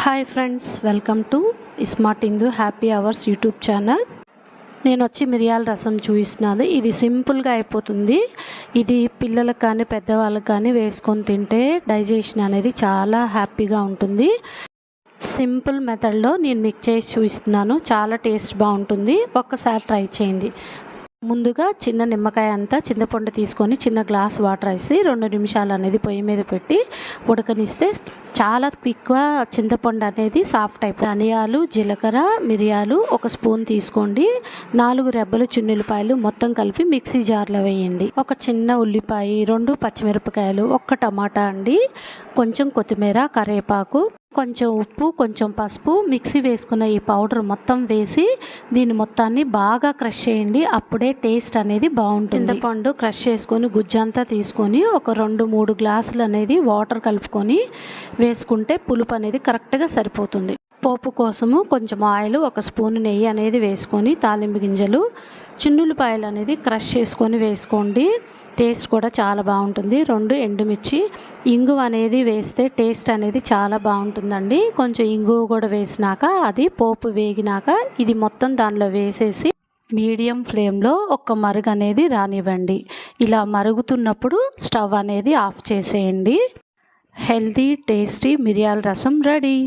Hi friends, welcome to smart Indu happy hours YouTube channel. నేను వచ్చి మిరియాల రసం చూపిస్తున్నాను. ఇది సింపుల్గా అయిపోతుంది. ఇది పిల్లలకు కానీ పెద్దవాళ్ళకి కానీ వేసుకొని తింటే డైజెషన్ అనేది చాలా హ్యాపీగా ఉంటుంది. సింపుల్ మెథడ్లో నేను మీకు చేసి చూపిస్తున్నాను. చాలా టేస్ట్ బాగుంటుంది. ఒక్కసారి ట్రై చేయండి. ముందుగా చిన్న నిమ్మకాయ అంతా చింతపండు తీసుకొని చిన్న గ్లాస్ వాటర్ వేసి 2 నిమిషాలు అనేది పొయ్యి మీద పెట్టి ఉడకనిస్తే చాలా క్విక్గా చింతపండు అనేది సాఫ్ట్ అయిపోతుంది. ధనియాలు, జీలకర్ర, మిరియాలు 1 స్పూన్ తీసుకోండి. 4 రెబ్బలు చున్నులపాయలు మొత్తం కలిపి మిక్సీ జార్లో వేయండి. ఒక చిన్న ఉల్లిపాయ, 2 పచ్చిమిరపకాయలు, 1 టమాటా అండి, కొంచెం కొత్తిమీర, కరివేపాకు, కొంచెం ఉప్పు, కొంచెం పసుపు, మిక్సీ వేసుకున్న ఈ పౌడర్ మొత్తం వేసి దీన్ని మొత్తాన్ని బాగా క్రష్ చేయండి. అప్పుడే టేస్ట్ అనేది బాగుంటుంది. చింతపండు క్రష్ చేసుకొని గుజ్జంతా తీసుకొని ఒక 2-3 గ్లాసులు అనేది వాటర్ కలుపుకొని వేసుకుంటే పులుపు అనేది కరెక్ట్గా సరిపోతుంది. పోపు కోసము కొంచెం ఆయిల్, 1 స్పూన్ నెయ్యి అనేది వేసుకొని తాలింపు గింజలు, చున్నులపాయలు అనేది క్రష్ చేసుకొని వేసుకోండి. టేస్ట్ కూడా చాలా బాగుంటుంది. 2 ఎండుమిర్చి, ఇంగువ అనేది వేస్తే టేస్ట్ అనేది చాలా బాగుంటుందండి. కొంచెం ఇంగువ కూడా వేసినాక అది పోపు వేగినాక ఇది మొత్తం దానిలో వేసేసి మీడియం ఫ్లేమ్లో ఒక మరుగు అనేది రానివ్వండి. ఇలా మరుగుతున్నప్పుడు స్టవ్ అనేది ఆఫ్ చేసేయండి. హెల్తీ టేస్టీ మిరియాల రసం రెడీ.